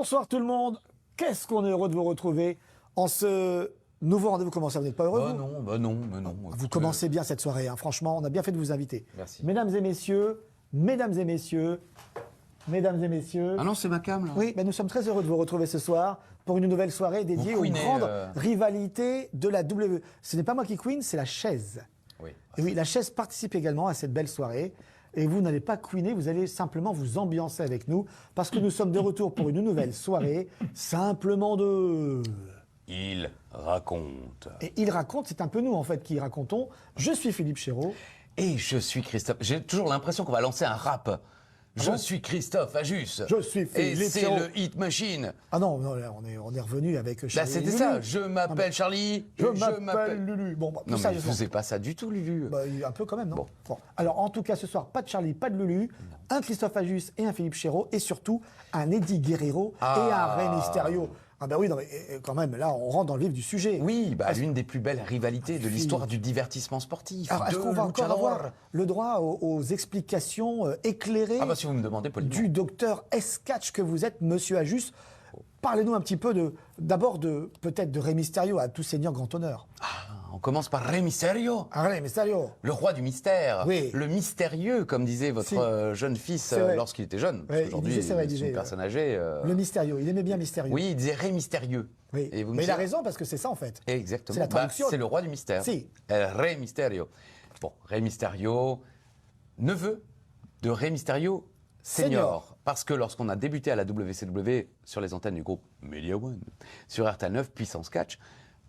Bonsoir tout le monde. Qu'est-ce qu'on est heureux de vous retrouver en ce nouveau rendez-vous. Comment ça, vous n'êtes pas heureux non. Vous commencez bien cette soirée, hein. Franchement, on a bien fait de vous inviter. Merci. Mesdames et messieurs. Ah non, c'est ma cam là. Oui, mais nous sommes très heureux de vous retrouver ce soir pour une nouvelle soirée dédiée aux grandes rivalités de la W. Ce n'est pas moi qui queen, c'est la chaise. Oui. Et oui, la chaise participe également à cette belle soirée. Et vous n'allez pas queener, vous allez simplement vous ambiancer avec nous parce que nous sommes de retour pour une nouvelle soirée, simplement de... Il raconte. Et il raconte, c'est un peu nous en fait qui racontons. Je suis Philippe Chéreau. Et je suis Christophe. J'ai toujours l'impression qu'on va lancer un rap. Je suis Christophe Ajus. Je suis Philippe Et c'est Chéreau. le Hit Machine. Ah non, là, on est revenu avec Charlie. Là, c'était Lulu. ça. Je m'appelle Charlie. Je m'appelle Lulu. Bon, Non, mais sérieusement. je faisais pas ça du tout, Lulu. Bah, un peu quand même, non Bon. Alors, en tout cas, ce soir, pas de Charlie, pas de Lulu, un Christophe Ajus et un Philippe Chéreau, et surtout un Eddie Guerrero et un Rey Mysterio. Ah ben oui, non, mais quand même, là, on rentre dans le vif du sujet. Oui, bah, l'une des plus belles rivalités de l'histoire du divertissement sportif. Alors, est-ce qu'on va encore avoir le droit aux explications éclairées Ah bah si vous me demandez, poliment. du docteur S-Catch que vous êtes, monsieur Ajus? Parlez-nous un petit peu d'abord peut-être de Rey Mysterio, à tout seigneur grand honneur. On commence par Rey Mysterio. Ah, Rey Mysterio. Le roi du mystère, Oui. le mystérieux, comme disait votre Si. jeune fils C'est vrai. lorsqu'il était jeune. Ouais, Aujourd'hui, il disait, c'est vrai, il c'est disait, une personne âgée. Le Mysterio, il aimait bien Mysterio. Oui, il disait Rey Mystérieux. Oui. Et vous me Mais il a dites- raison parce que c'est ça en fait. Exactement. C'est la traduction. C'est le roi du mystère. Si. Rey Mysterio. Bon, Rey Mysterio, neveu de Rey Mysterio Senior. Parce que lorsqu'on a débuté à la WCW sur les antennes du groupe Media One, sur RTL 9, Puissance Catch,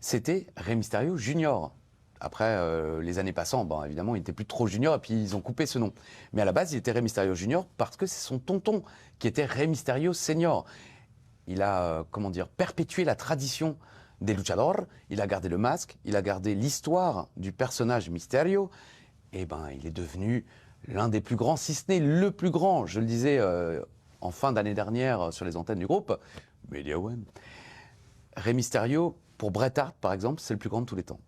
c'était Rey Mysterio Junior. Après, les années passant, bon, évidemment, il n'était plus trop junior et puis ils ont coupé ce nom. Mais à la base, il était Rey Mysterio Junior parce que c'est son tonton qui était Rey Mysterio Senior. Il a, perpétué la tradition des luchadors. Il a gardé le masque, il a gardé l'histoire du personnage Mysterio. Et ben, il est devenu l'un des plus grands, si ce n'est le plus grand. Je le disais en fin d'année dernière sur les antennes du groupe Media One. Rey Mysterio, pour Bret Hart par exemple, c'est le plus grand de tous les temps.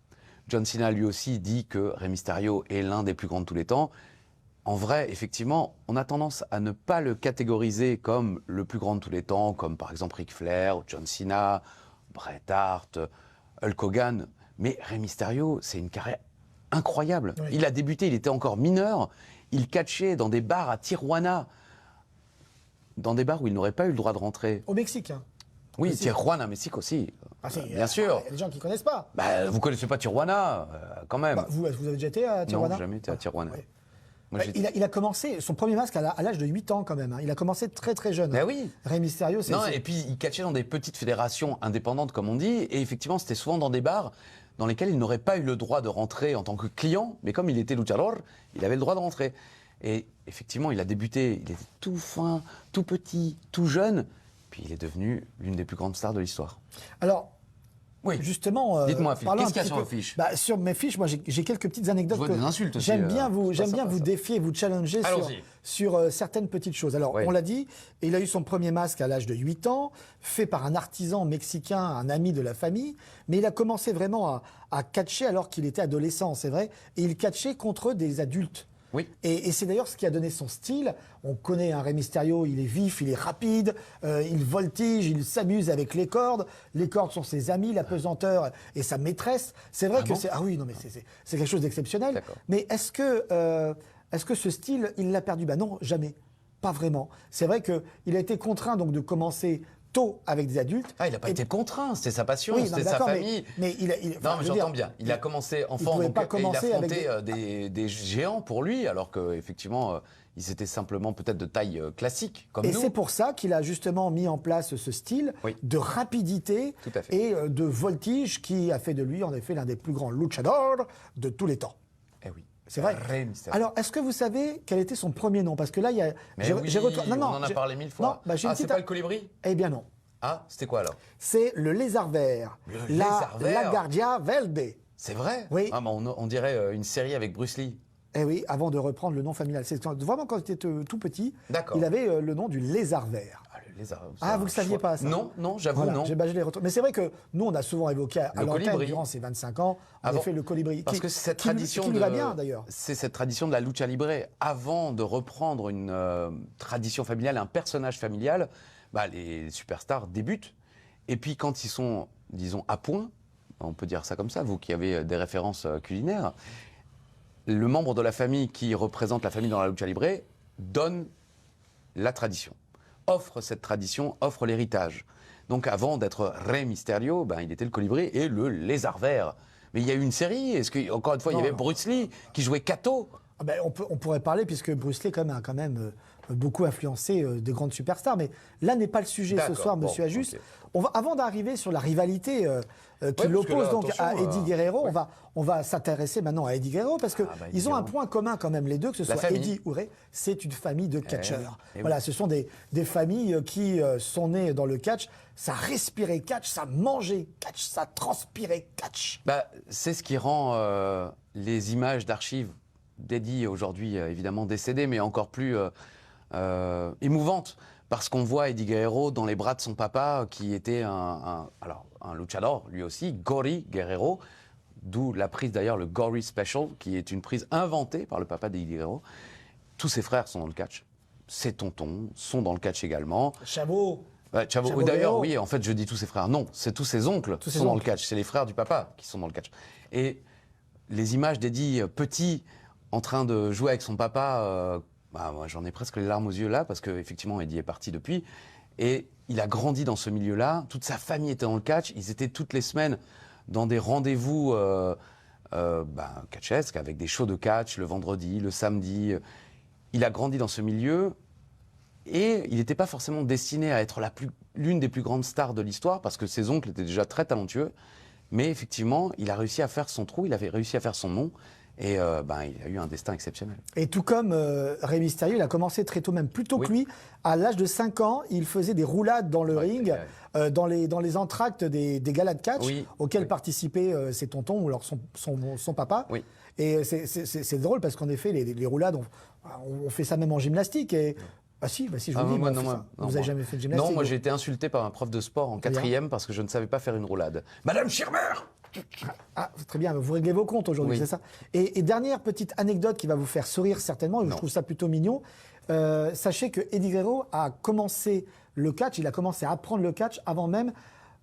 John Cena lui aussi dit que Rey Mysterio est l'un des plus grands de tous les temps. En vrai, effectivement, on a tendance à ne pas le catégoriser comme le plus grand de tous les temps, comme par exemple Ric Flair, John Cena, Bret Hart, Hulk Hogan. Mais Rey Mysterio, c'est une carrière incroyable. Oui. Il a débuté, il était encore mineur. Il catchait dans des bars à Tijuana, dans des bars où il n'aurait pas eu le droit de rentrer. Au Mexique, hein. Oui, Mexique. Tijuana, Mexique aussi. Ah, si, Bien sûr. Il y a des gens qui ne connaissent pas. Bah, vous connaissez pas Tijuana, quand même. Bah, vous avez déjà été à Tijuana? Non, jamais été à Tijuana. Ouais. Moi, Bah, j'ai- il a commencé son premier masque à l'âge de 8 ans quand même, hein. Il a commencé très très jeune. Ben oui. Rey Mysterio, c'est... Non, et puis il catchait dans des petites fédérations indépendantes, comme on dit, et effectivement, c'était souvent dans des bars dans lesquels il n'aurait pas eu le droit de rentrer en tant que client, mais comme il était luchador, il avait le droit de rentrer. Et effectivement, il a débuté, il était tout fin, tout petit, tout jeune, puis il est devenu l'une des plus grandes stars de l'histoire. Alors, Oui. justement... Dites-moi, Philippe, parlons qu'est-ce un qu'il y a petit sur peu- vos fiches? Bah, sur mes fiches, moi j'ai quelques petites anecdotes. Je vois des insultes aussi, J'aime bien vous, c'est pas j'aime bien sympa, vous ça. défier, vous challenger Allons-y. sur certaines petites choses. Alors, Oui. on l'a dit, il a eu son premier masque à l'âge de 8 ans, fait par un artisan mexicain, un ami de la famille, mais il a commencé vraiment à catcher alors qu'il était adolescent, c'est vrai, et il catchait contre des adultes. Oui. Et c'est d'ailleurs ce qui a donné son style. On connaît un Rey Mysterio, il est vif, il est rapide, il voltige, il s'amuse avec les cordes. Les cordes sont ses amis, la pesanteur et sa maîtresse. C'est vrai que bon c'est... Ah oui, non mais c'est quelque chose d'exceptionnel. D'accord. Mais est-ce que ce style, il l'a perdu? Bah non, jamais. Pas vraiment. C'est vrai qu'il a été contraint donc de commencer tôt avec des adultes. Ah, il n'a pas Et- été contraint, c'était sa passion, Oui, non, c'était sa d'accord, famille. mais il Non, mais j'entends bien. Il a commencé enfant, pouvait donc, pas et il commencer affrontait avec des géants pour lui, alors qu'effectivement, ils étaient simplement peut-être de taille classique, comme Et nous. c'est pour ça qu'il a justement mis en place ce style Oui. de rapidité Tout à fait. et de voltige qui a fait de lui en effet l'un des plus grands luchadors de tous les temps. Eh oui. C'est vrai. Rey Mysterio. Alors, est-ce que vous savez quel était son premier nom? Parce que là, il y a... Mais oui, Non, non, on en a j'ai- parlé 1000 fois. Non, bah, j'ai une Ah, c'est petite- pas le colibri? Eh bien non. Ah, c'était quoi alors? C'est le lézard vert. Le La lézard vert. LaGuardia Verde. C'est vrai? Oui. Ah, bah, on dirait une série avec Bruce Lee. Eh oui, avant de reprendre le nom familial. C'est vraiment quand il était tout petit, D'accord. il avait le nom du lézard vert. Ah, le lézard. Ah, vous le saviez pas, ça? Non, non, j'avoue, Voilà, non. je l'ai retrouvé. Mais c'est vrai que nous, on a souvent évoqué à Le l'antenne colibri. durant ces 25 ans, en Avant. effet, le colibri. Parce qui- que c'est cette qui lui- tradition qui lui va bien, d'ailleurs. C'est cette tradition de la lucha libre. Avant de reprendre une tradition familiale, un personnage familial, bah, les superstars débutent. Et puis quand ils sont, disons, à point, on peut dire ça comme ça, vous qui avez des références culinaires, le membre de la famille qui représente la famille dans la lucha libre donne la tradition, offre cette tradition, offre l'héritage. Donc avant d'être Rey Mysterio, ben, il était le Colibri et le Lézard Vert. Mais il y a eu une série, est-ce que, encore une fois, il y avait Bruce Lee qui jouait Kato. Ah ben, on pourrait parler, puisque Bruce Lee a quand même beaucoup influencé de grandes superstars. Mais là n'est pas le sujet ce soir, Monsieur Ajus. Okay. Avant d'arriver sur la rivalité qui l'oppose donc à Eddie Guerrero, on va s'intéresser maintenant à Eddie Guerrero, parce qu'ils ont un point commun quand même, les deux, que ce soit Eddie ou Rey, c'est une famille de catcheurs. Voilà, ce sont des familles qui sont nées dans le catch. Ça respirait catch, ça mangeait catch, ça transpirait catch. Bah, c'est ce qui rend les images d'archives d'Eddie, aujourd'hui évidemment décédé, mais encore plus émouvante, parce qu'on voit Eddie Guerrero dans les bras de son papa, qui était un luchador, lui aussi, Gory Guerrero, d'où la prise d'ailleurs, le Gory Special, qui est une prise inventée par le papa d'Eddie Guerrero. Tous ses frères sont dans le catch, ses tontons sont dans le catch également. Chavo. Chavo d'ailleurs, oui, en fait, je dis tous ses frères. Non, c'est tous ses oncles qui sont dans le catch, c'est les frères du papa qui sont dans le catch. Et les images d'Eddie petit, en train de jouer avec son papa, moi, j'en ai presque les larmes aux yeux là, parce qu'effectivement, Eddie est parti depuis. Et il a grandi dans ce milieu-là. Toute sa famille était dans le catch. Ils étaient toutes les semaines dans des rendez-vous catchesques, avec des shows de catch le vendredi, le samedi. Il a grandi dans ce milieu. Et il n'était pas forcément destiné à être l'une des plus grandes stars de l'histoire, parce que ses oncles étaient déjà très talentueux. Mais effectivement, il a réussi à faire son trou, il avait réussi à faire son nom. Et il a eu un destin exceptionnel. Et tout comme Rey Mysterio, il a commencé très tôt, même plus tôt que lui. À l'âge de 5 ans, il faisait des roulades dans le ring, dans les entr'actes des galas de catch auxquels participaient ses tontons ou alors son papa. Oui. Et c'est drôle parce qu'en effet, les roulades, on fait ça même en gymnastique. Et, je vous dis, vous n'avez jamais fait de gymnastique? Non, moi j'ai été insulté par un prof de sport en 4e parce que je ne savais pas faire une roulade. Madame Schirmer! Ah, très bien, vous réglez vos comptes aujourd'hui, c'est ça. Et dernière petite anecdote qui va vous faire sourire certainement, et je trouve ça plutôt mignon. Sachez que Eddie Guerrero a commencé le catch, il a commencé à apprendre le catch avant même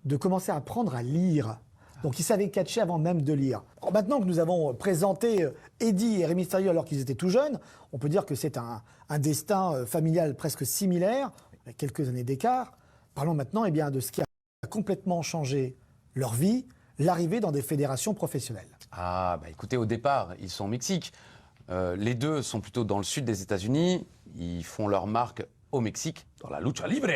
de commencer à apprendre à lire. Donc il savait catcher avant même de lire. Alors, maintenant que nous avons présenté Eddie et Rey Mysterio alors qu'ils étaient tout jeunes, on peut dire que c'est un destin familial presque similaire, avec quelques années d'écart. Parlons maintenant de ce qui a complètement changé leur vie, l'arrivée dans des fédérations professionnelles. Ah, écoutez, au départ, ils sont au Mexique. Les deux sont plutôt dans le sud des États-Unis. Ils font leur marque au Mexique, dans la lucha libre.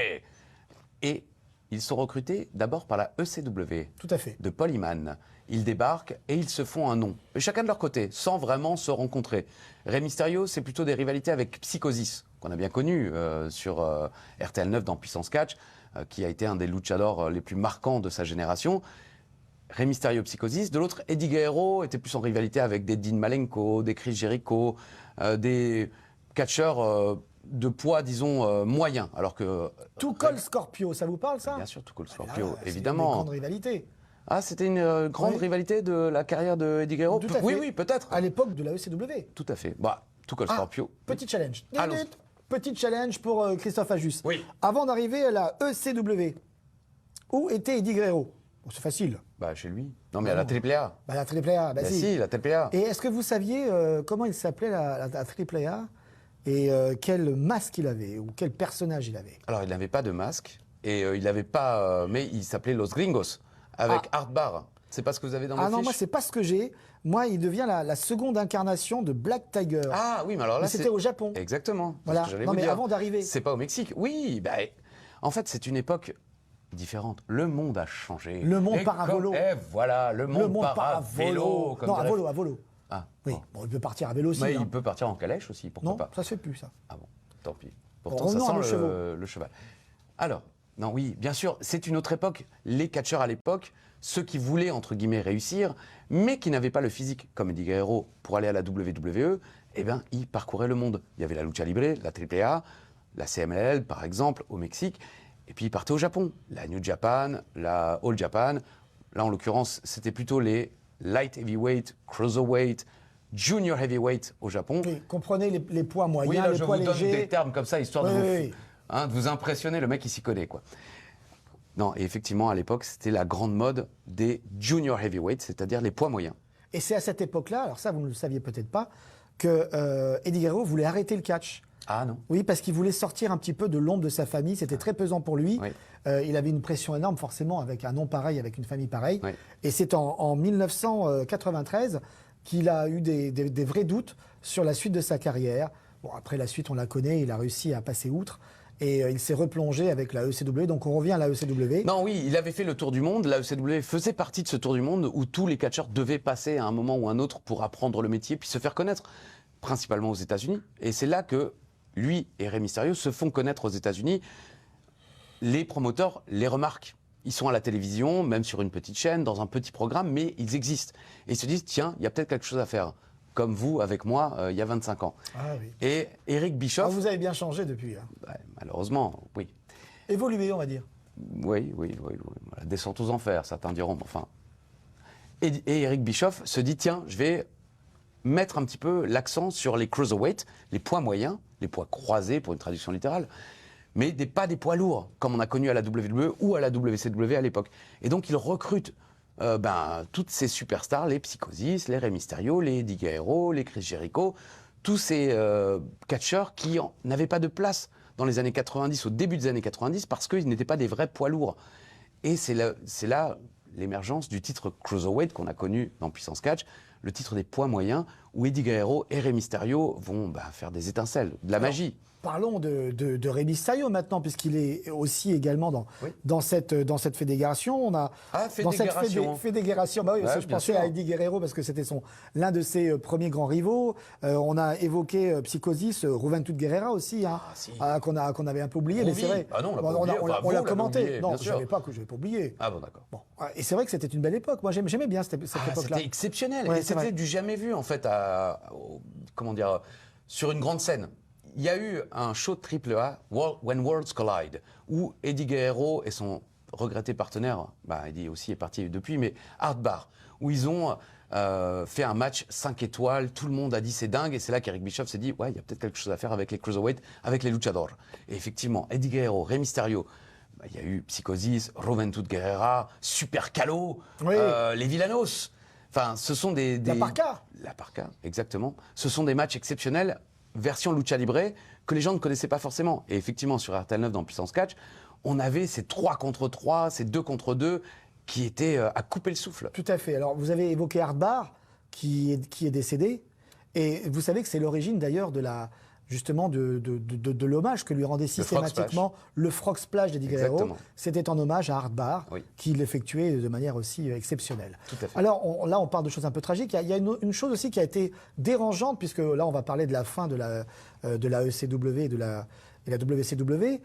Et ils sont recrutés d'abord par la ECW. Tout à fait. De Paul Heyman. Ils débarquent et ils se font un nom. Et chacun de leur côté, sans vraiment se rencontrer. Rey Mysterio, c'est plutôt des rivalités avec Psychosis, qu'on a bien connu sur RTL 9 dans Puissance Catch, qui a été un des luchadors les plus marquants de sa génération. Rey Mysterio, Psychosis. De l'autre, Eddie Guerrero était plus en rivalité avec des Dean Malenko, des Chris Jericho, des catcheurs de poids, disons, moyen. Alors que Too Cold Scorpio, ça vous parle, ça? Bien sûr, Too Cold Scorpio, évidemment. C'était une grande rivalité. Ah, c'était une grande rivalité de la carrière de Eddie Guerrero? Oui, peut-être. À l'époque de la ECW. Tout à fait. Too Cold Scorpio. Petit challenge. Petit challenge pour Christophe Ajus. Oui. Avant d'arriver à la ECW, où était Eddie Guerrero? C'est facile. Chez lui. Non, mais à la AAA. La AAA, si, la AAA. Et est-ce que vous saviez comment il s'appelait la AAA et quel masque il avait ou quel personnage il avait? Alors, il n'avait pas de masque et il n'avait pas. Mais il s'appait Los Gringos avec Art Barr. C'est pas ce que vous avez dans vos fiches? Non, moi c'est pas ce que j'ai. Moi, il devient la seconde incarnation de Black Tiger. Ah oui, mais alors là, c'était au Japon. Exactement. Voilà. Non, mais avant d'arriver. C'est pas au Mexique. Oui, en fait, c'est une époque différente. Le monde a changé. Le monde part à volo. Et voilà, le monde part à vélo. Non, à volo. Ah, oui, il peut partir à vélo aussi. Mais il peut partir en calèche aussi, pourquoi pas? Non, ça se fait plus, ça. Ah bon, tant pis. Pourtant, ça sent le cheval. Alors, non, oui, bien sûr, c'est une autre époque. Les catcheurs à l'époque, ceux qui voulaient, entre guillemets, réussir, mais qui n'avaient pas le physique, comme Eddie Guerrero, pour aller à la WWE, ils parcouraient le monde. Il y avait la lucha libre, la AAA, la CMLL, par exemple, au Mexique. Et puis, ils partaient au Japon. La New Japan, la All Japan. Là, en l'occurrence, c'était plutôt les light heavyweight, cruiserweight, junior heavyweight au Japon. Oui, comprenez les poids moyens, les poids légers. Je vous donne des termes comme ça, histoire de vous... hein, de vous impressionner, le mec il s'y connaît quoi. Non, et effectivement à l'époque c'était la grande mode des junior heavyweights, c'est-à-dire les poids moyens. Et c'est à cette époque-là, alors ça vous ne le saviez peut-être pas, que Eddie Guerrero voulait arrêter le catch. Ah non. Oui, parce qu'il voulait sortir un petit peu de l'ombre de sa famille. C'était très pesant pour lui. Oui. Il avait une pression énorme, forcément, avec un nom pareil, avec une famille pareille. Oui. Et c'est en 1993 qu'il a eu des vrais doutes sur la suite de sa carrière. Bon, après, la suite, on la connaît. Il a réussi à passer outre. Et il s'est replongé avec la ECW. Donc, on revient à la ECW. Non, oui, il avait fait le tour du monde. La ECW faisait partie de ce tour du monde où tous les catcheurs devaient passer à un moment ou un autre pour apprendre le métier puis se faire connaître, principalement aux États-Unis. Et c'est là que lui et Rey Mysterio se font connaître aux États-Unis. Les promoteurs les remarquent. Ils sont à la télévision, même sur une petite chaîne, dans un petit programme, mais ils existent. Et ils se disent, tiens, il y a peut-être quelque chose à faire. Comme vous, avec moi, il y a 25 ans. Ah oui. Et Eric Bischoff... Ah, vous avez bien changé depuis. Hein. Ouais, malheureusement, oui. Évolué, on va dire. Oui. La descente aux enfers, certains diront, mais enfin... Et Eric Bischoff se dit, tiens, je vais mettre un petit peu l'accent sur les cruiserweights, les poids moyens, les poids croisés pour une traduction littérale, mais pas des poids lourds, comme on a connu à la WWE ou à la WCW à l'époque. Et donc il recrute toutes ces superstars, les Psychosis, les Rey Mysterio, les Eddie Guerrero, les Chris Jericho, tous ces catcheurs qui n'avaient pas de place dans les années 90, au début des années 90, parce qu'ils n'étaient pas des vrais poids lourds. Et c'est là l'émergence du titre Cruiserweight qu'on a connu dans Puissance Catch, le titre des poids moyens, où Eddie Guerrero et Rey Mysterio vont faire des étincelles, de la magie. Parlons de Rey Mysterio maintenant, puisqu'il est aussi également dans cette fédération. On a dans cette fédération. Bah oui, ouais, je pensais à Eddie Guerrero parce que c'était l'un de ses premiers grands rivaux. On a évoqué Psychosis, Juventud Guerrera aussi, hein, qu'on avait un peu oublié. Mais c'est vrai. Ah non, on l'a commenté. Oublié, non, je savais pas que je n'avais pas oublié. Ah bon, d'accord. Bon. Et c'est vrai que c'était une belle époque. Moi, j'aimais bien cette époque-là. C'était exceptionnel. Ouais, et c'était du jamais vu en fait. Comment dire, sur une grande scène. Il y a eu un show de AAA, When Worlds Collide, où Eddie Guerrero et son regretté partenaire, Eddie aussi est parti depuis, mais Art Bar, où ils ont fait un match 5 étoiles, tout le monde a dit c'est dingue, et c'est là qu'Eric Bischoff s'est dit, ouais, il y a peut-être quelque chose à faire avec les Cruiserweight, avec les Luchadors. Et effectivement, Eddie Guerrero, Rey Mysterio, il y a eu Psychosis, Juventud Guerrera, Super Calo, les Villanos. Enfin, ce sont La Parka. La Parka, exactement. Ce sont des matchs exceptionnels, version Lucha Libre, que les gens ne connaissaient pas forcément. Et effectivement, sur RTL 9, dans Puissance Catch, on avait ces 3 contre 3, ces 2 contre 2, qui étaient à couper le souffle. Tout à fait. Alors, vous avez évoqué Art Bar, qui est décédé. Et vous savez que c'est l'origine d'ailleurs de l'hommage que lui rendait systématiquement le Frog Splash d'Eddie Guerrero. C'était en hommage à Art Bar, qui l'effectuait de manière aussi exceptionnelle. Tout à fait. Alors là, on parle de choses un peu tragiques. Il y a une chose aussi qui a été dérangeante, puisque là, on va parler de la fin de la ECW et de la WCW.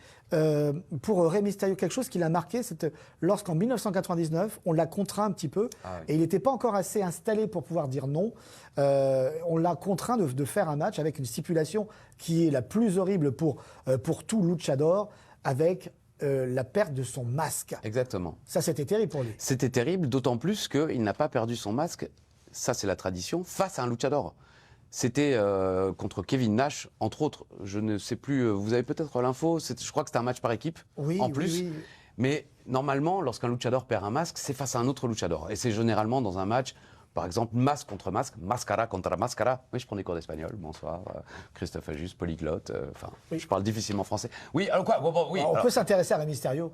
Pour Rey Mysterio, quelque chose qui l'a marqué, c'est lorsqu'en 1999, on l'a contraint un petit peu, et il n'était pas encore assez installé pour pouvoir dire non. On l'a contraint de faire un match avec une stipulation qui est la plus horrible pour tout luchador, avec la perte de son masque. Exactement. Ça, c'était terrible pour lui. C'était terrible, d'autant plus qu'il n'a pas perdu son masque, ça c'est la tradition, face à un luchador. C'était contre Kevin Nash, entre autres. Je ne sais plus, vous avez peut-être l'info, je crois que c'était un match par équipe, en plus. Oui. Mais normalement, lorsqu'un luchador perd un masque, c'est face à un autre luchador. Et c'est généralement dans un match, par exemple, masque contre masque, mascara contre mascara. Oui, je prends des cours d'espagnol, bonsoir. Christophe Ajus, polyglotte, je parle difficilement français. Oui, alors quoi on peut s'intéresser à Rey Mysterio.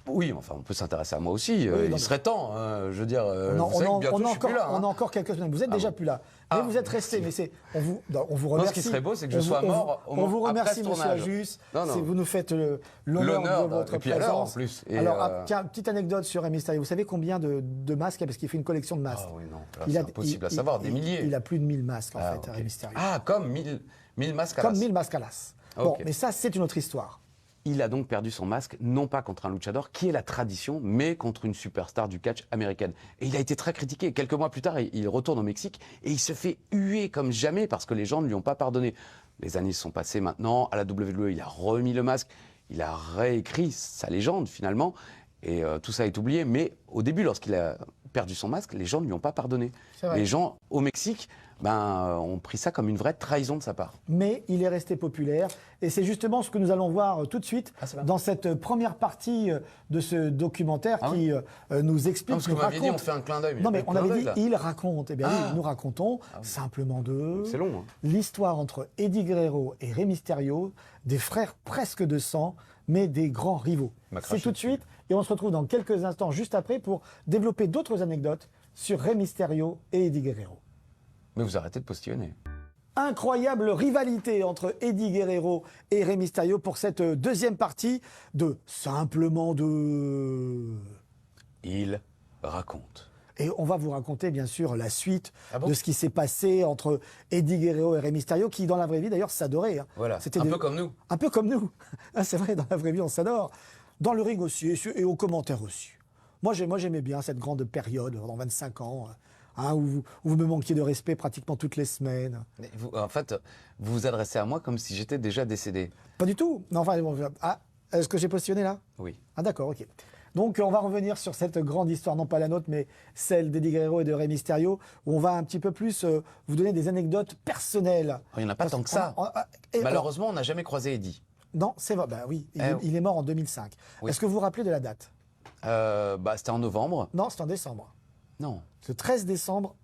Oui, enfin, on peut s'intéresser à moi aussi. Il serait temps, je veux dire. On a encore quelques semaines. Vous êtes déjà plus là. Mais vous êtes resté. Mais on vous remercie. Ce qui serait beau, c'est que je sois mort on vous remercie, monsieur Ajus. Vous nous faites l'honneur de votre présence. Alors, en plus. Alors, tiens, petite anecdote sur Rey Mysterio. Vous savez combien de masques, parce qu'il fait une collection de masques. Ah oui, non, c'est impossible à savoir, des milliers. Il a plus de 1000 masques, en fait, Rey Mysterio. Ah, comme 1000 masques à l'as. Comme 1000 masques à l'as. Bon, mais ça, c'est une autre histoire. Il a donc perdu son masque, non pas contre un luchador, qui est la tradition, mais contre une superstar du catch américaine. Et il a été très critiqué. Quelques mois plus tard, il retourne au Mexique et il se fait huer comme jamais parce que les gens ne lui ont pas pardonné. Les années sont passées maintenant. À la WWE, il a remis le masque, il a réécrit sa légende finalement. Et tout ça est oublié. Mais au début, lorsqu'il a perdu son masque, les gens ne lui ont pas pardonné. Les gens au Mexique ont pris ça comme une vraie trahison de sa part. Mais il est resté populaire. Et c'est justement ce que nous allons voir tout de suite dans cette première partie de ce documentaire qui nous explique, parce que vous m'aviez dit, on fait un clin d'œil. Non, mais on avait dit, il raconte. Eh bien, oui, nous racontons simplement c'est long, l'histoire entre Eddie Guerrero et Rey Mysterio, des frères presque de sang, mais des grands rivaux. C'est tout de suite. Et on se retrouve dans quelques instants, juste après, pour développer d'autres anecdotes sur Rey Mysterio et Eddie Guerrero. Mais vous arrêtez de postillonner. Incroyable rivalité entre Eddie Guerrero et Rey Mysterio pour cette deuxième partie de Simplement deux. Il raconte. Et on va vous raconter bien sûr la suite de ce qui s'est passé entre Eddie Guerrero et Rey Mysterio, qui dans la vraie vie d'ailleurs s'adoraient. Voilà, c'était peu comme nous. Un peu comme nous. C'est vrai, dans la vraie vie on s'adore. Dans le ring aussi, et aux commentaires aussi. Moi j'aimais bien cette grande période, pendant 25 ans, où vous me manquiez de respect pratiquement toutes les semaines. Mais en fait, vous vous adressez à moi comme si j'étais déjà décédé. Pas du tout. Non, enfin, est-ce que j'ai positionné là? Oui. Ah d'accord, ok. Donc on va revenir sur cette grande histoire, non pas la nôtre, mais celle d'Eddie Guerrero et de Rey Mysterio, où on va un petit peu plus vous donner des anecdotes personnelles. Il n'y en a pas tant que ça. Malheureusement, on n'a jamais croisé Eddie. Non, c'est vrai. Bah oui, il est mort en 2005. Oui. Est-ce que vous vous rappelez de la date? C'était en novembre. Non, c'était en décembre. Non. C'est 13 décembre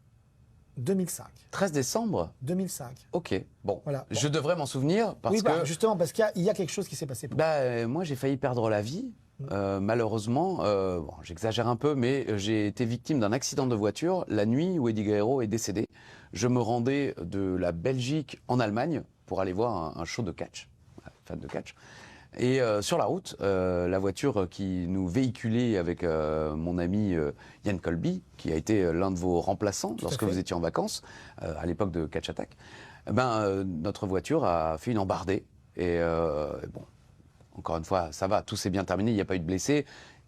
2005. 13 décembre 2005. Ok, bon. Voilà. Je devrais m'en souvenir parce que... justement, parce qu'il y a quelque chose qui s'est passé. Moi, j'ai failli perdre la vie. Malheureusement, j'exagère un peu, mais j'ai été victime d'un accident de voiture la nuit où Eddie Guerrero est décédé. Je me rendais de la Belgique en Allemagne pour aller voir un show de catch, fan de catch. Et sur la route, la voiture qui nous véhiculait avec mon ami Yann Colby, qui a été l'un de vos remplaçants lorsque vous étiez en vacances, à l'époque de Catch Attack, notre voiture a fait une embardée. Et bon, encore une fois, ça va, tout s'est bien terminé, il n'y a pas eu de blessés.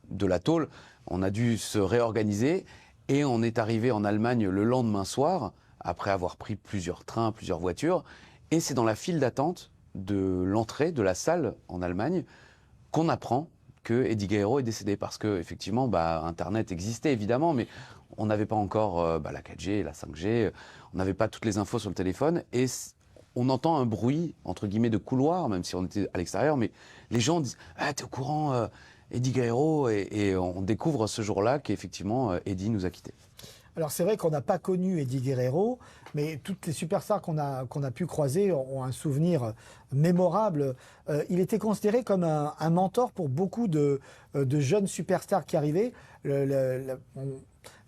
De la tôle, on a dû se réorganiser et on est arrivé en Allemagne le lendemain soir, après avoir pris plusieurs trains, plusieurs voitures. Et c'est dans la file d'attente de l'entrée de la salle en Allemagne qu'on apprend que Eddie Guerrero est décédé, parce que effectivement Internet existait évidemment, mais on n'avait pas encore la 4G, la 5G, on n'avait pas toutes les infos sur le téléphone, et on entend un bruit entre guillemets de couloir, même si on était à l'extérieur, mais les gens disent t'es au courant, Eddie Guerrero, et on découvre ce jour-là qu'effectivement Eddie nous a quittés. Alors c'est vrai qu'on n'a pas connu Eddie Guerrero, mais toutes les superstars qu'on a pu croiser ont un souvenir mémorable. Il était considéré comme un mentor pour beaucoup de jeunes superstars qui arrivaient.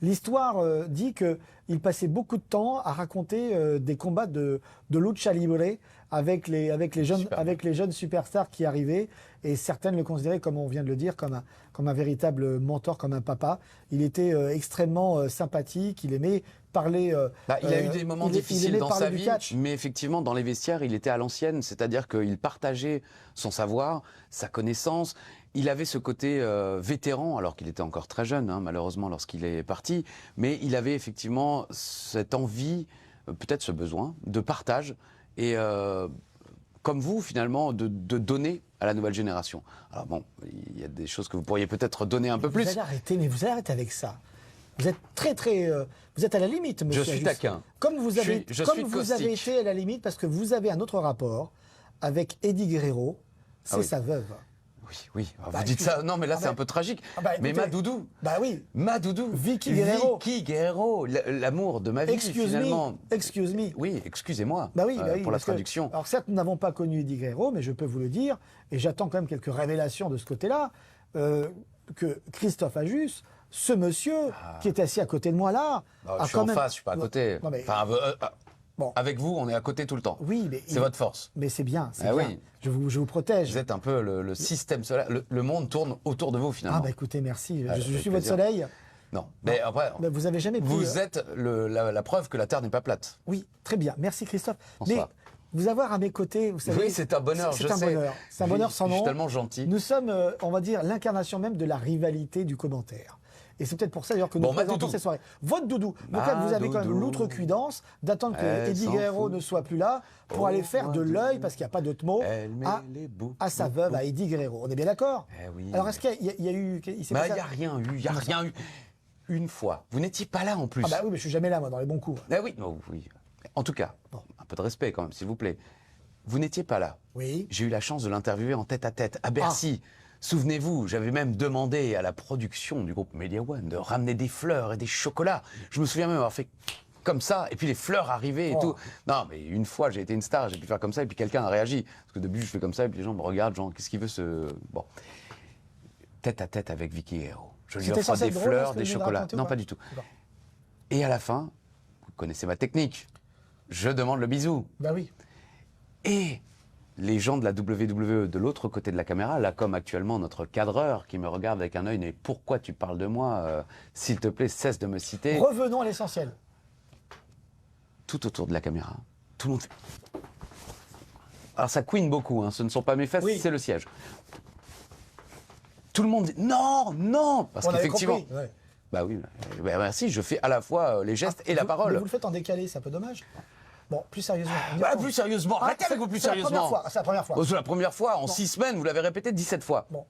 L'histoire dit qu'il passait beaucoup de temps à raconter des combats de lucha libre avec les jeunes superstars qui arrivaient, et certaines le considéraient, comme on vient de le dire, comme un véritable mentor, comme un papa. Il était extrêmement sympathique, il aimait parler... il a eu des moments difficiles dans sa vie, mais effectivement, dans les vestiaires, il était à l'ancienne, c'est-à-dire qu'il partageait son savoir, sa connaissance. Il avait ce côté vétéran, alors qu'il était encore très jeune, malheureusement, lorsqu'il est parti, mais il avait effectivement cette envie, peut-être ce besoin, de partage, et comme vous, finalement, de donner à la nouvelle génération. Alors bon, il y a des choses que vous pourriez peut-être donner un peu plus. Vous allez arrêter avec ça. Vous êtes vous êtes à la limite, monsieur. Je suis taquin. Comme vous avez été à la limite, parce que vous avez un autre rapport avec Eddie Guerrero, c'est sa veuve. Oui. Vous dites ça. Non, mais là, c'est un peu tragique. Écoutez, mais ma doudou. Oui. Ma doudou. Vicky Guerrero. Vicky Guerrero. L'amour de ma vie, finalement. Excuse me. Oui, excusez-moi. Pour la traduction. Alors, certes, nous n'avons pas connu Eddie Guerrero, mais je peux vous le dire, et j'attends quand même quelques révélations de ce côté-là, que Christophe Ajus, ce monsieur qui est assis à côté de moi là. Je suis en face, je ne suis pas à côté. Bon. Avec vous, on est à côté tout le temps. Oui, mais c'est votre force. Mais c'est bien, c'est bien. Oui. Je vous protège. Vous êtes un peu le système solaire. Le monde tourne autour de vous, finalement. Écoutez, merci. Je suis votre soleil. Non, mais après... Mais vous avez jamais pris... Vous êtes la preuve que la Terre n'est pas plate. Oui, très bien. Merci, Christophe. Bonsoir. Mais vous avoir à mes côtés, vous savez... Oui, c'est un bonheur, je sais. C'est un bonheur sans nom. Je suis tellement gentil. Nous sommes, on va dire, l'incarnation même de la rivalité du commentaire. Et c'est peut-être pour ça d'ailleurs que nous Bon, ma présentons doudou. ces soirées. Votre doudou. Donc Ma là, vous avez quand même doudou. l'outrecuidance d'attendre que Elle Eddie s'en Guerrero fout. ne soit plus là pour Oh, aller faire moi de de l'œil, lui. parce qu'il n'y a pas d'autre mot, Elle met les bouts. à sa veuve, à Eddie Guerrero. On est bien d'accord? Eh oui. Alors est-ce qu'il y a eu... Il s'est Bah, passé- il n'y a rien eu, il n'y a rien eu. Une fois. Vous n'étiez pas là en plus. Ah bah oui, mais je suis jamais là, moi, dans les bons coups. Ah oui, oh, oui. En tout cas, un peu de respect quand même, s'il vous plaît. Vous n'étiez pas là. Oui. J'ai eu la chance de l'interviewer en tête-à-tête à Bercy. Souvenez-vous, j'avais même demandé à la production du groupe Media One de ramener des fleurs et des chocolats. Je me souviens même avoir fait comme ça, et puis les fleurs arrivaient et tout. Non, mais une fois, j'ai été une star, j'ai pu faire comme ça, et puis quelqu'un a réagi. Parce que au début, je fais comme ça, et puis les gens me regardent, genre, qu'est-ce qu'il veut ce... Bon. Tête-à-tête avec Vicky Guerrero. Je lui C'était offre censé des être drôle, fleurs, ce que des je viens de chocolats. raconter ou Non, pas pas du tout. D'accord. Et à la fin, vous connaissez ma technique. Je demande le bisou. Bah oui. Et les gens de la WWE de l'autre côté de la caméra, là comme actuellement notre cadreur qui me regarde avec un œil, mais pourquoi tu parles de moi s'il te plaît, cesse de me citer. Revenons à l'essentiel. Tout autour de la caméra, tout le monde fait... Alors ça couine beaucoup, hein, ce ne sont pas mes fesses, Oui. c'est le siège. Tout le monde dit non, non, parce On avait qu'effectivement... compris. Ouais. Bah oui, bah merci, je fais à la fois les gestes et la Mais parole. vous le faites en décalé, c'est un peu dommage. Bon, plus sérieusement. Bah, plus sérieusement, Ah, arrêtez c'est- avec vos plus c'est la première sérieusement. fois, c'est la première fois. Oh, c'est la première fois, en 6 semaines, vous l'avez répété 17 fois. Bon.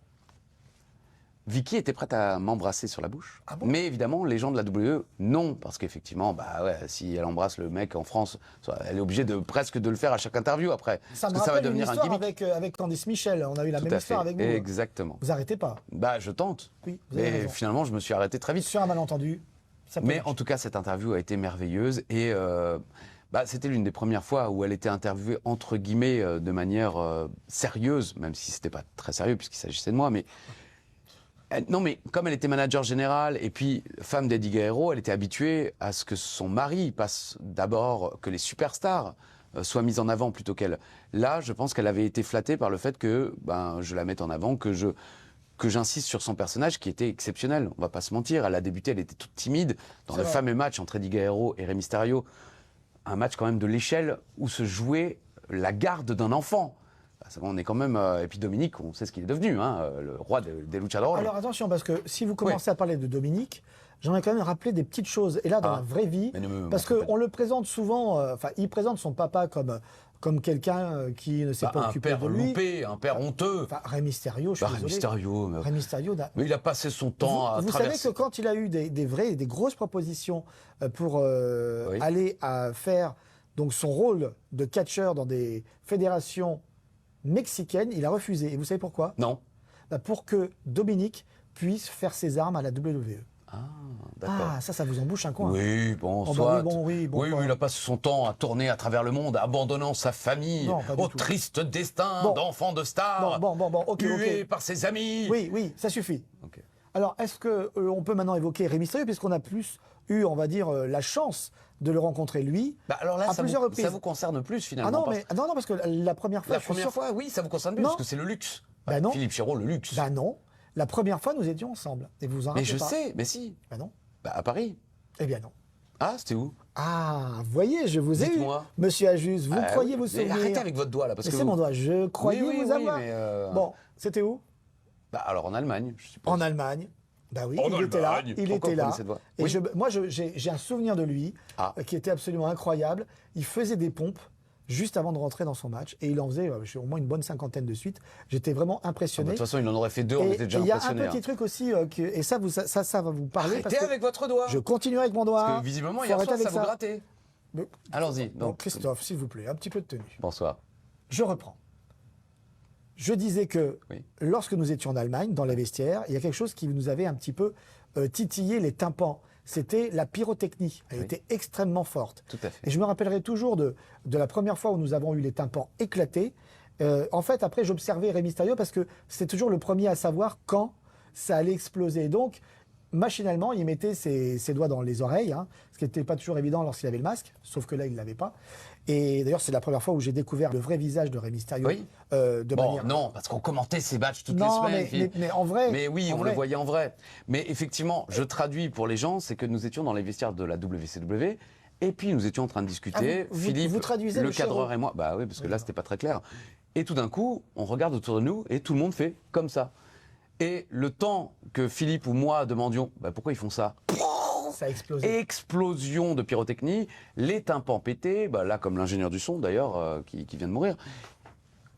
Vicky était prête à m'embrasser sur la bouche. Ah bon Mais évidemment, les gens de la WWE, non. Parce qu'effectivement, bah ouais, si elle embrasse le mec en France, elle est obligée de presque de le faire à chaque interview après. Ça me parce que ça va rappelle une devenir un histoire gimmick. avec Candice Michel. On a eu la Tout même à histoire fait. avec vous. Exactement. Vous arrêtez pas. Bah, je tente. Oui, vous avez Mais raison. finalement, je me suis arrêté très vite. Sur un malentendu. Ça peut Mais marcher. en tout cas, cette interview a été merveilleuse et bah, c'était l'une des premières fois où elle était interviewée entre guillemets de manière sérieuse, même si c'était pas très sérieux puisqu'il s'agissait de moi. Mais non, mais comme elle était manager général et puis femme d'Eddie Guerrero, elle était habituée à ce que son mari passe d'abord, que les superstars soient mises en avant plutôt qu'elle. Là, je pense qu'elle avait été flattée par le fait que ben, je la mette en avant, que j'insiste sur son personnage qui était exceptionnel. On va pas se mentir, elle a débuté, elle était toute timide dans C'est le vrai. fameux match entre Eddie Guerrero et Rey Mysterio, un match quand même de l'échelle où se jouait la garde d'un enfant. Parce qu'on est quand même et puis Dominique, on sait ce qu'il est devenu, hein, le roi des luchadores. Alors attention, parce que si vous commencez à parler de Dominique, j'aimerais quand même rappeler des petites choses. Et là, dans Ah. la vraie vie, Mais ne me parce montre pas. qu'on le présente souvent, enfin, il présente son papa comme quelqu'un qui ne s'est Bah, pas un occupé père de lui. loupé, un père honteux. Enfin, Rey Mysterio, je suis Bah, Rey désolé. Mysterio, Rey Mysterio, mais il a passé son temps à vous traverser. savez que quand il a eu des grosses propositions pour Oui. aller à faire donc son rôle de catcheur dans des fédérations mexicaines, il a refusé. Et vous savez pourquoi? Non. Bah, pour que Dominique puisse faire ses armes à la WWE. Ah, d'accord. Ah, ça vous embouche un coin. Oui, bon, Oh, bah soit. oui, bon, quoi. il a passé son temps à tourner à travers le monde, abandonnant sa famille Non, pas du au tout. triste destin Bon. d'enfant de star, Bon, ok, tué ok. par ses amis. Oui, ça suffit. Ok. Alors, est-ce que on peut maintenant évoquer Rey Mysterio, puisqu'on a plus eu, on va dire, la chance de le rencontrer lui Bah alors là, à ça plusieurs vous, reprises. ça vous concerne plus finalement. Ah non, parce- mais non, parce que la première fois, La je suis première sûr- fois, oui, ça vous concerne plus Non. parce que c'est le luxe. Bah non. Philippe Chéreau, le luxe. Bah non. La première fois, nous étions ensemble. Et vous vous en mais rappelez je pas. sais, mais si. Bah non. Bah à Paris. Eh bien non. Ah, c'était où? Ah, vous voyez, je vous ai eu, Dites-moi. Monsieur Ajus. Vous Ah, croyez oui. vous Mais souvenir. arrêtez avec votre doigt là, parce Mais que c'est vous- mon doigt. Je croyais oui, vous avoir. mais Bon, c'était où? Bah alors en Allemagne, je suppose. En Allemagne. Bah oui, En il était là. Allemagne. Il Pourquoi était vous là. prenez cette voix? Et Oui. moi, j'ai un souvenir de lui Ah. qui était absolument incroyable. Il faisait des pompes juste avant de rentrer dans son match. Et il en faisait au moins une bonne cinquantaine de suite. J'étais vraiment Ah, bah, impressionné. de toute façon, il en aurait fait deux, on Et était déjà il y a un impressionnés. petit truc aussi, et ça va vous parler. Arrêtez parce que avec votre doigt. je continuerai avec mon doigt. Parce que visiblement, Faut hier arrêter soir, ça avec vous grattait. Mais- Allons-y. Bon, Donc, Christophe, s'il vous plaît, un petit peu de tenue. bonsoir. Je reprends. Je disais que Oui. lorsque nous étions en Allemagne, dans les vestiaires, il y a quelque chose qui nous avait un petit peu titillé les tympans. C'était la pyrotechnie. Elle Oui. était extrêmement forte. Tout à fait. Et je me rappellerai toujours de la première fois où nous avons eu les tympans éclatés. En fait, après, j'observais Rey Mysterio parce que c'est toujours le premier à savoir quand ça allait exploser. Donc, machinalement, il mettait ses doigts dans les oreilles, hein, ce qui n'était pas toujours évident lorsqu'il avait le masque, sauf que là, il ne l'avait pas. Et d'ailleurs, c'est la première fois où j'ai découvert le vrai visage de Rey Mysterio. Oui. De Bon, manière... non, parce qu'on commentait ces matchs toutes les Non, semaines. mais, Philippe. mais en vrai. Mais oui, en on vrai. le voyait en vrai. Mais effectivement, je traduis pour les gens, c'est que nous étions dans les vestiaires de la WCW. Et puis nous étions en train de discuter, Ah, vous Philippe, vous traduisez le le cadreur Chéreau. et moi. Bah oui, parce que là, c'était pas très clair. Et tout d'un coup, on regarde autour de nous et tout le monde fait comme ça. Et le temps que Philippe ou moi demandions pourquoi ils font ça, Ça a explosé. explosion de pyrotechnie, les tympans pétés, là comme l'ingénieur du son d'ailleurs qui vient de mourir,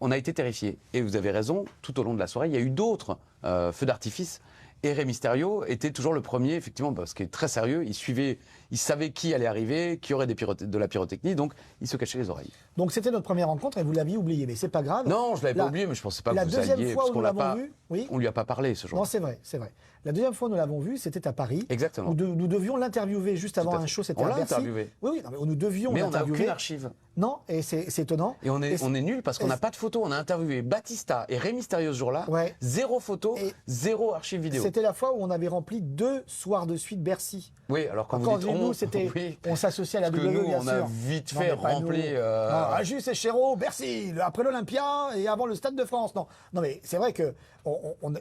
on a été terrifiés. Et vous avez raison, tout au long de la soirée, il y a eu d'autres feux d'artifice. Et Rey Mysterio était toujours le premier, effectivement, parce qu'il est très sérieux. Il savait qui allait arriver, qui aurait de la pyrotechnie, donc il se cachait les oreilles. Donc c'était notre première rencontre et vous l'aviez oublié, mais c'est pas grave. Non, je l'avais pas oublié, mais je pensais pas que la vous deuxième alliez, fois parce où qu'on nous l'a l'avons pas, vu, oui. on lui a pas parlé ce jour. Non, c'est vrai, c'est vrai. La deuxième fois où nous l'avons vu, c'était à Paris. Exactement. Où nous devions l'interviewer juste avant Tout à fait. un show, c'était On à l'a Bercy. interviewé. Oui, non, mais nous devions Mais on n'a l'interviewer. aucune archive. Non, et c'est étonnant. Et on est nul parce qu'on n'a pas de photos. On a interviewé Batista et Rey Mysterio ce jour-là. Ouais. Zéro photo, Et zéro archive vidéo. C'était la fois où on avait rempli 2 soirs de suite Bercy. Oui, alors quand Encore vous dites nous, c'était, oui, on s'associait à la parce que WWE, nous, bien on sûr. a vite Non, fait mais pas rempli. nous. Non, Régis et Chéreau, Bercy, après l'Olympia et avant le Stade de France. Non, mais c'est vrai que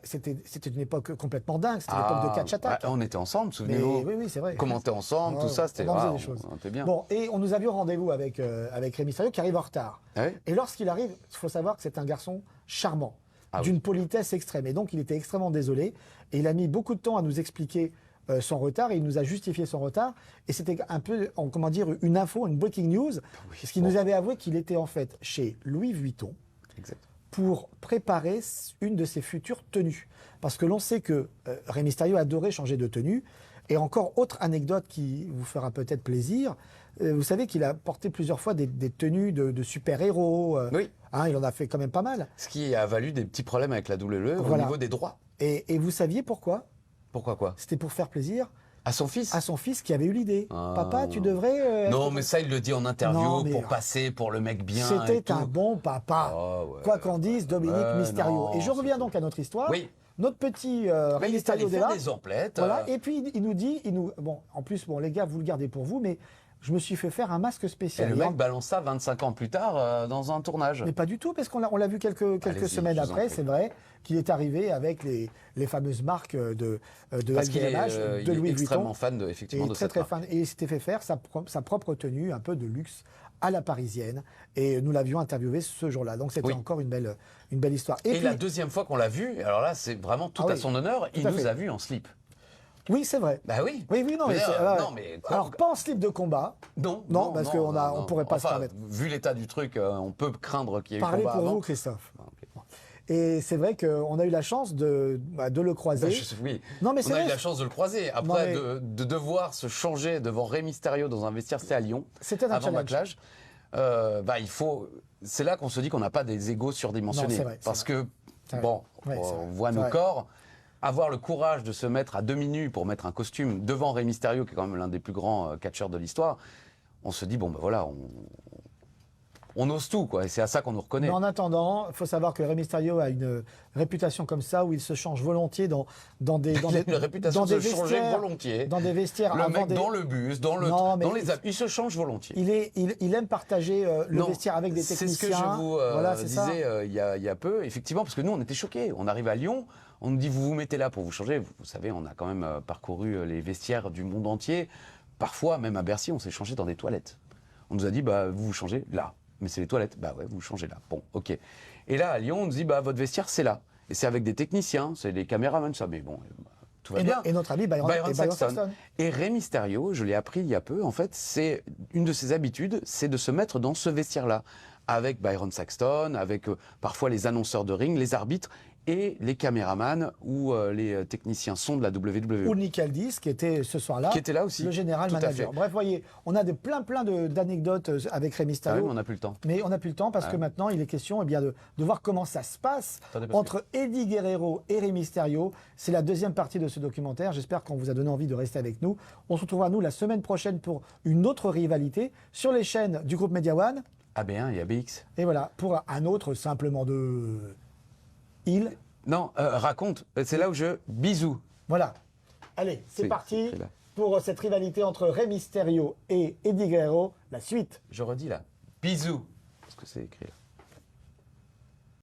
c'était une époque complètement dingue. C'était l'époque de Catch Attack. On était ensemble, Mais souvenez-vous. oui, c'est vrai. Commenter ensemble, tout ça, c'était on faisait des choses. on était bien. Bon, et nous avions rendez-vous avec Rey Mysterio qui arrive en retard. Ah oui Et lorsqu'il arrive, il faut savoir que c'est un garçon charmant, d'une politesse extrême. Et donc, il était extrêmement désolé. Et il a mis beaucoup de temps à nous expliquer son retard. Et il nous a justifié son retard. Et c'était un peu, comment dire, une info, une breaking news. Parce qu'il nous avait avoué qu'il était en fait chez Louis Vuitton. Exact. Pour préparer une de ses futures tenues. Parce que l'on sait que Rey Mysterio adorait changer de tenue. Et encore autre anecdote qui vous fera peut-être plaisir, vous savez qu'il a porté plusieurs fois des tenues de super-héros. Oui. Hein, il en a fait quand même pas mal. Ce qui a valu des petits problèmes avec la WWE au Voilà. niveau des droits. Et vous saviez pourquoi? Pourquoi quoi? C'était pour faire plaisir À son fils? à son fils qui avait eu l'idée. Ah. Papa, tu devrais... Non, mais ça, il le dit en interview Non, mais- pour passer pour le mec bien. et C'était tout. un bon papa. Ah ouais. Quoi qu'en dise Dominique Mysterio. non, Et je reviens c'est- donc à notre histoire. Oui. Notre petit Mais Rey il est allé Mysterio faire là. des emplettes. Voilà. Et puis il nous dit, bon, en plus, bon, les gars, vous le gardez pour vous, mais je me suis fait faire un masque Et spécial. le mec balance ça 25 ans plus tard dans un tournage. Mais pas du tout, parce qu'on l'a vu quelques Allez-y, semaines je vous en après, prie. c'est vrai, qu'il est arrivé avec les fameuses marques de Parce qu'il est, LVMH, il de est Louis extrêmement Vuitton. fan effectivement Et de très cette très marque. fan. Et il s'était fait faire sa propre tenue, un peu de luxe, à la parisienne. Et nous l'avions interviewé ce jour-là. Donc c'était Oui. encore une belle histoire. Et puis, la deuxième fois qu'on l'a vu, alors là, c'est vraiment tout Ah à oui, son honneur, il à nous fait. a vu en slip. oui, c'est vrai. Bah oui. Oui, non, mais, Je veux dire, c'est- ouais. non, mais quoi, Alors, pas en slip de combat. Non, parce qu'on on pourrait pas se Enfin, permettre. vu l'état du truc, on peut craindre qu'il y ait eu Parlez combat pour avant. vous, Christophe. Ah, ok. Et c'est vrai qu'on a eu la chance de le croiser. Oui. Non, mais On c'est a eu vrai. la chance de le croiser. Non, Après, mais- de devoir se changer devant Rey Mysterio dans un vestiaire, c'était à Lyon. C'était un avant challenge. Backlash. Il faut. C'est là qu'on se dit qu'on n'a pas des égos surdimensionnés. Non, c'est vrai, c'est Parce vrai. que, C'est vrai. bon, Ouais, c'est on vrai. voit C'est nos vrai. corps. Avoir le courage de se mettre à demi nu pour mettre un costume devant Rey Mysterio, qui est quand même l'un des plus grands catcheurs de l'histoire, on se dit, bon, ben voilà, on ose tout, quoi. Et c'est à ça qu'on nous reconnaît. Mais en attendant, il faut savoir que Rey Mysterio a une réputation comme ça où il se change volontiers dans des Il a une réputation dans de des se changer vestiaires, volontiers. dans des vestiaires Le avant mec des- dans le bus, dans Non, mais les il se change volontiers. il aime partager le Non, vestiaire avec des c'est techniciens. ce que je vous Voilà, c'est ça. disais il y a peu, effectivement, parce que nous, on était choqués. On arrive à Lyon, on nous dit, vous vous mettez là pour vous changer. Vous savez, on a quand même parcouru les vestiaires du monde entier. Parfois, même à Bercy, on s'est changé dans des toilettes. On nous a dit, vous vous changez là. Mais c'est les toilettes. Bah ouais, vous changez là. Bon, ok. Et là, à Lyon, on nous dit, votre vestiaire, c'est là. Et c'est avec des techniciens, c'est les caméramans, ça. Mais bon, tout va Et, bien. et notre ami Byron Saxton. Et Rey Mysterio, je l'ai appris il y a peu, en fait, c'est une de ses habitudes, c'est de se mettre dans ce vestiaire-là, avec Byron Saxton, avec parfois les annonceurs de ring, les arbitres et les caméramans ou les techniciens son de la WWE. Ou Nick Aldis, qui était ce soir-là, Qui était là aussi. le général Tout à manager. fait. Bref, voyez, on a plein d'anecdotes avec Rey Ah oui, Mysterio. mais on n'a plus le temps. Mais on n'a plus le temps parce que maintenant, il est question de voir comment ça se passe Attendez, parce entre Eddie Guerrero et Rey Mysterio. C'est la deuxième partie de ce documentaire. J'espère qu'on vous a donné envie de rester avec nous. On se retrouvera, nous, la semaine prochaine pour une autre rivalité sur les chaînes du groupe Media One. AB1 et ABX. Et voilà, pour un autre simplement de... Il. Non, raconte. C'est là où bisous. Voilà. Allez, c'est C'est parti écrit là. pour cette rivalité entre Rey Mysterio et Eddie Guerrero. La suite. Je redis là. Bisous. Parce que c'est écrit là.